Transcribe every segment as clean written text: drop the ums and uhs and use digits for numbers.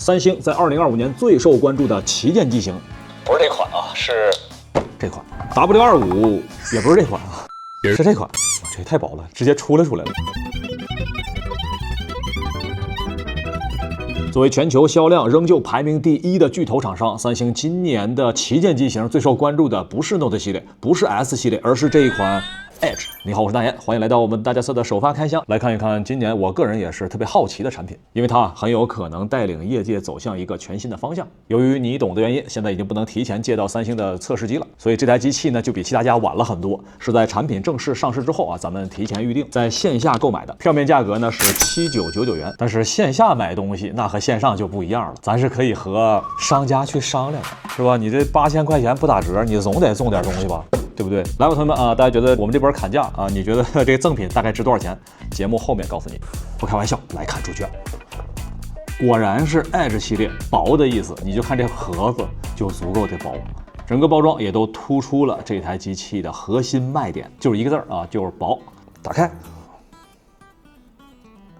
三星在2025年最受关注的旗舰机型，不是这款啊，是这款 W25，也不是这款啊，是这款，这也太薄了，直接出来了。作为全球销量仍旧排名第1的巨头厂商，三星今年的旗舰机型最受关注的不是 Note 系列，不是 S 系列，而是这一款 Edge。你好，我是大岩，欢迎来到我们大家测的首发开箱，来看一看今年我个人也是特别好奇的产品，因为它很有可能带领业界走向一个全新的方向。由于你懂的原因，现在已经不能提前借到三星的测试机了，所以这台机器呢就比其他家晚了很多，是在产品正式上市之后啊，咱们提前预定，在线下购买的，票面价格呢是7999元，但是线下买东西那和线上就不一样了，咱是可以和商家去商量的，是吧？你这8000块钱不打折，你总得送点东西吧？对不对？来吧，同学们啊，大家觉得我们这波砍价啊，你觉得这个赠品大概值多少钱？节目后面告诉你，不开玩笑，来看主角。果然是 Edge 系列，薄的意思，你就看这盒子就足够的薄，整个包装也都突出了这台机器的核心卖点，就是一个字啊，就是薄。打开，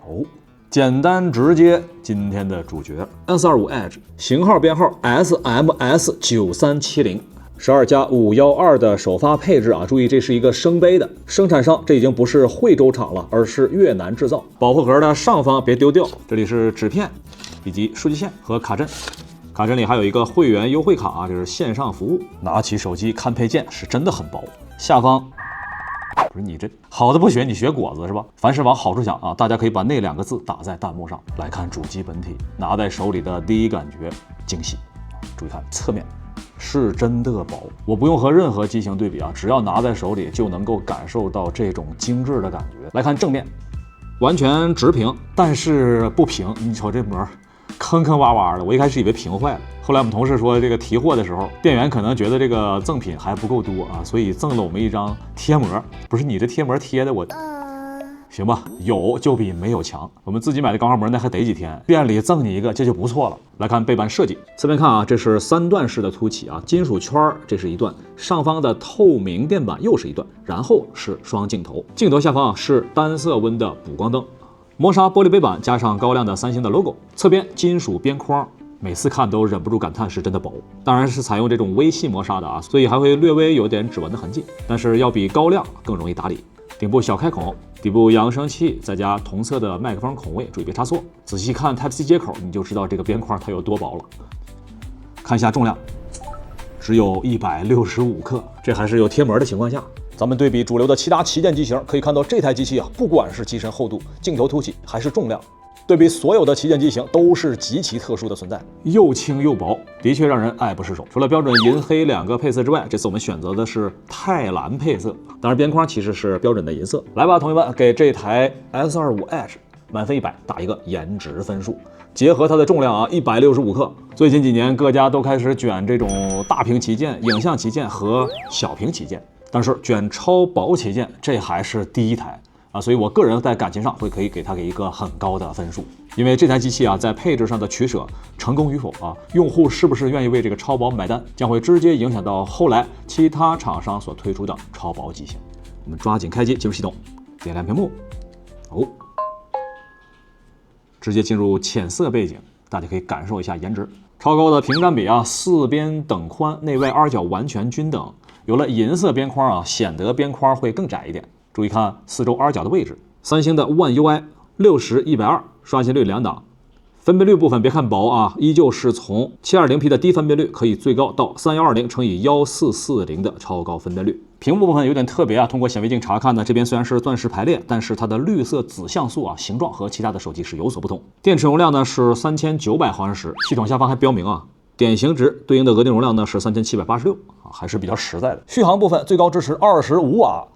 哦，简单直接，今天的主角 S25 Edge， 型号编号 SMS9370。12+512的首发配置啊，注意这是一个升杯的，生产商这已经不是惠州厂了，而是越南制造。保护盒的上方别丢掉，这里是纸片以及数据线和卡针，卡针里还有一个会员优惠卡啊，这是线上服务。拿起手机看配件是真的很薄，下方不是你这好的不学，你学果子是吧？凡是往好处想啊，大家可以把那2个字打在弹幕上。来看主机本体，拿在手里的第一感觉惊喜，注意看侧面。是真的薄，我不用和任何机型对比啊，只要拿在手里就能够感受到这种精致的感觉。来看正面，完全直屏，但是不平，你瞅这膜坑坑洼洼的，我一开始以为屏坏了，后来我们同事说这个提货的时候，店员可能觉得这个赠品还不够多啊，所以赠了我们一张贴膜。不是你这贴膜贴的我行吧，有就比没有强。我们自己买的钢化膜那还得几天，店里赠你一个这就不错了。来看背板设计，侧面看啊，这是3段式的凸起啊，金属圈这是一段，上方的透明垫板又是一段，然后是双镜头，镜头下方啊是单色温的补光灯，磨砂玻璃背板加上高亮的三星的 logo， 侧边金属边框。每次看都忍不住感叹是真的薄，当然是采用这种微细磨砂的啊，所以还会略微有点指纹的痕迹，但是要比高亮更容易打理。顶部小开孔，底部扬声器，再加同侧的麦克风孔位，注意别插错。仔细看 Type-C 接口，你就知道这个边框它有多薄了。看一下重量，只有165克，这还是有贴膜的情况下。咱们对比主流的其他旗舰机型，可以看到这台机器啊，不管是机身厚度、镜头凸起，还是重量，对比所有的旗舰机型都是极其特殊的存在，又轻又薄，的确让人爱不释手。除了标准银黑2个配色之外，这次我们选择的是钛蓝配色，当然边框其实是标准的银色。来吧，同学们，给这台 S25 Edge 满分100打一个颜值分数。结合它的重量啊，165克。最近几年各家都开始卷这种大屏旗舰、影像旗舰和小屏旗舰，但是卷超薄旗舰这还是第一台。所以我个人在感情上可以给它一个很高的分数，因为这台机器啊，在配置上的取舍成功与否啊，用户是不是愿意为这个超薄买单，将会直接影响到后来其他厂商所推出的超薄机型。我们抓紧开机进入系统，点亮屏幕，直接进入浅色背景，大家可以感受一下颜值。超高的屏占比啊，4边等宽，内外2角完全均等。有了银色边框啊，显得边框会更窄一点。注意看四周2角的位置，三星的 One UI 60/120，刷新率2档，分辨率部分别看薄啊，依旧是从 720P 的低分辨率可以最高到3120×1440的超高分辨率。屏幕部分有点特别啊，通过显微镜查看呢，这边虽然是钻石排列，但是它的绿色子像素啊形状和其他的手机是有所不同。电池容量呢是3900毫安时，系统下方还标明啊，典型值对应的额定容量呢是3786啊，还是比较实在的。续航部分最高支持25瓦。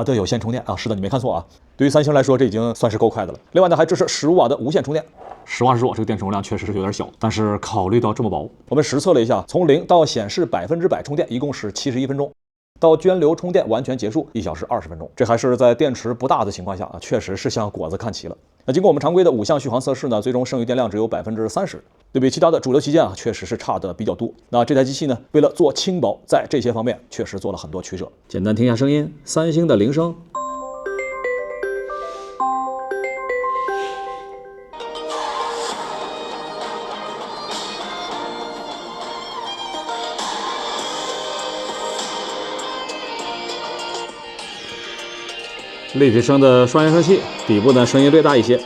对，有线充电啊，是的，你没看错啊。对于三星来说，这已经算是够快的了。另外呢，还支持15瓦的无线充电。实话这个电池容量确实是有点小，但是考虑到这么薄，我们实测了一下，从0到显示100%充电，一共是71分钟。到涓流充电完全结束，1小时20分钟，这还是在电池不大的情况下啊，确实是向果子看齐了。那经过我们常规的5项续航测试呢，最终剩余电量只有30%，对比其他的主流旗舰啊，确实是差的比较多。那这台机器呢，为了做轻薄，在这些方面确实做了很多取舍。简单听一下声音，三星的铃声。立体声的双扬声器，底部呢声音略大一些。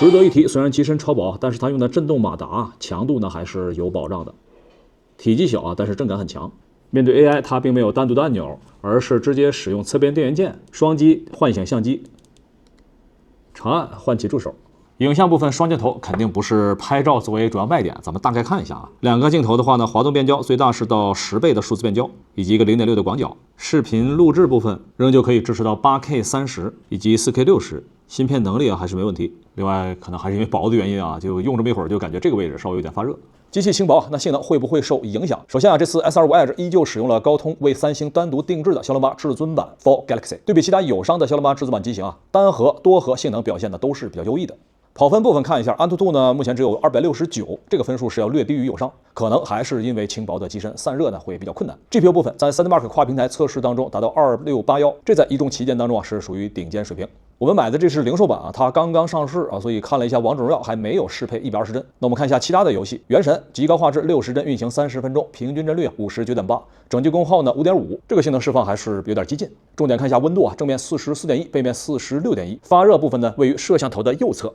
值得一提，虽然机身超薄，但是它用的震动马达强度呢还是有保障的。体积小但是震感很强。面对 AI， 它并没有单独的按钮，而是直接使用侧边电源键，双击唤醒相机，长按唤起助手。影像部分双镜头肯定不是拍照作为主要卖点，咱们大概看一下啊。两个镜头的话呢，滑动变焦最大是到10倍的数字变焦，以及一个0.6的广角。视频录制部分仍旧可以支持到 8K 30以及 4K 60，芯片能力啊还是没问题。另外可能还是因为薄的原因啊，就用这么一会儿就感觉这个位置稍微有点发热。机器轻薄，那性能会不会受影响？首先啊，这次 S25 Edge 依旧使用了高通为三星单独定制的骁龙8至尊版 For Galaxy。对比其他友商的骁龙8至尊版机型啊，单核、多核性能表现的都是比较优异的。跑分部分看一下，安兔兔呢目前只有269，这个分数是要略低于友商，可能还是因为轻薄的机身散热呢会比较困难。GPU 部分在 3D Mark 跨平台测试当中达到2681，这在一众旗舰当中啊是属于顶尖水平。我们买的这是零售版啊，它刚刚上市啊，所以看了一下王者荣耀还没有适配120帧。那我们看一下其他的游戏，原神极高画质60帧运行30分钟，平均帧率59.8，整机功耗呢5.5，这个性能释放还是有点激进。重点看一下温度啊，正面44.1，背面46.1，发热部分呢位于摄像头的右侧。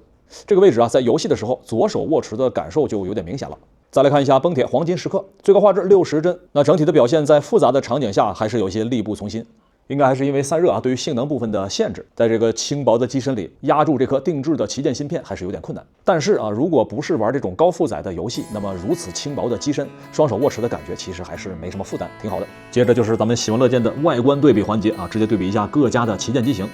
这个位置啊，在游戏的时候，左手握持的感受就有点明显了。再来看一下崩铁黄金时刻，最高画质60帧，那整体的表现在复杂的场景下还是有些力不从心，应该还是因为散热啊对于性能部分的限制，在这个轻薄的机身里压住这颗定制的旗舰芯片还是有点困难。但是啊，如果不是玩这种高负载的游戏，那么如此轻薄的机身，双手握持的感觉其实还是没什么负担，挺好的。接着就是咱们喜闻乐见的外观对比环节啊，直接对比一下各家的旗舰机型。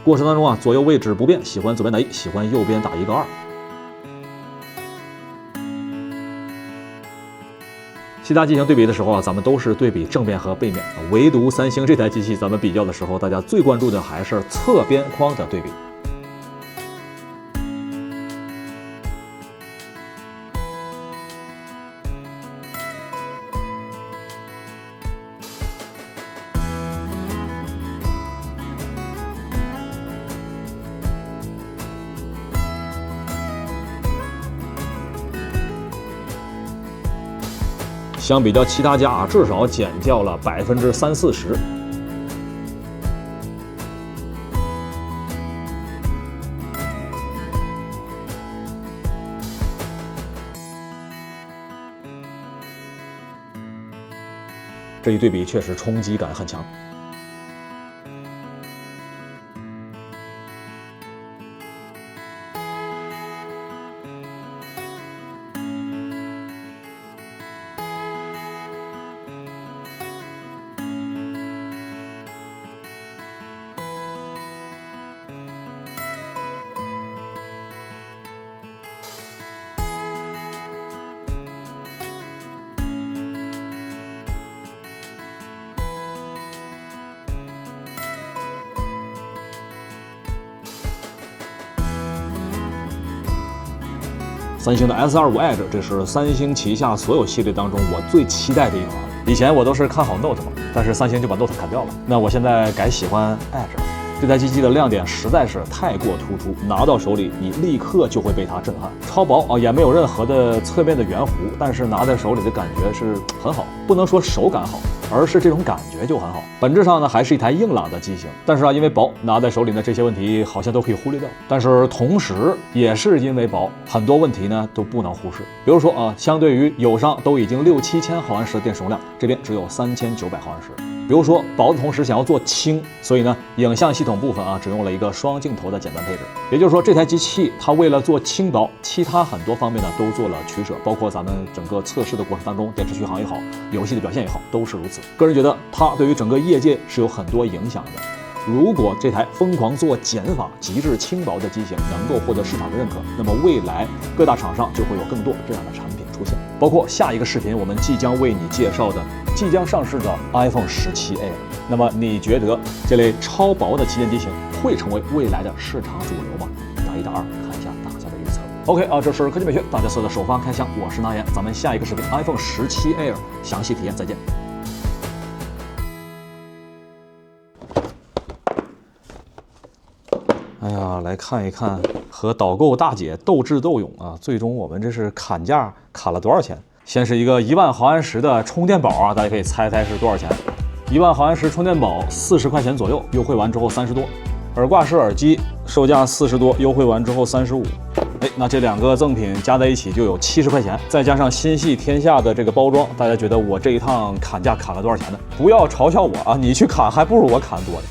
过程当中啊，左右位置不变，喜欢左边打1，喜欢右边打一个2。其他机型对比的时候啊，咱们都是对比正面和背面，唯独三星这台机器，咱们比较的时候，大家最关注的还是侧边框的对比。相比较其他家啊，至少减掉了30-40%。这一对比确实冲击感很强。三星的 S25 Edge， 这是三星旗下所有系列当中我最期待的一款。以前我都是看好 Note 嘛，但是三星就把 Note 砍掉了。那我现在改喜欢 Edge 了。这台机器的亮点实在是太过突出，拿到手里你立刻就会被它震撼。超薄啊，也没有任何的侧面的圆弧，但是拿在手里的感觉是很好，不能说手感好，而是这种感觉就很好。本质上呢，还是一台硬朗的机型，但是啊，因为薄，拿在手里呢这些问题好像都可以忽略掉。但是同时，也是因为薄，很多问题呢都不能忽视。比如说啊，相对于友商都已经6-7千毫安时的电池容量，这边只有3900毫安时。比如说薄的同时想要做轻，所以呢，影像系统部分啊，只用了一个双镜头的简单配置。也就是说，这台机器它为了做轻薄，其他很多方面呢都做了取舍，包括咱们整个测试的过程当中，电池续航也好，游戏的表现也好，都是如此。个人觉得它对于整个业界是有很多影响的。如果这台疯狂做减法、极致轻薄的机型能够获得市场的认可，那么未来各大厂商就会有更多这样的产品出现。包括下一个视频我们即将为你介绍的即将上市的 iPhone 17 Air， 那么你觉得这类超薄的旗舰机型会成为未来的市场主流吗？打1打2，看一下大家的预测。OK 啊，这是科技美学大家所有的首发开箱，我是那言，咱们下一个视频 iPhone 17 Air 详细体验再见。哎呀，来看一看和导购大姐斗智斗勇啊！最终我们这是砍价砍了多少钱？先是一个1万毫安时的充电宝啊，大家可以猜猜是多少钱1万毫安时充电宝40块钱左右，优惠完之后30多。耳挂式耳机售价40多，优惠完之后35。哎，那这2个赠品加在一起就有70块钱，再加上心系天下的这个包装，大家觉得我这一趟砍价砍了多少钱呢？不要嘲笑我啊，你去砍还不如我砍多呢。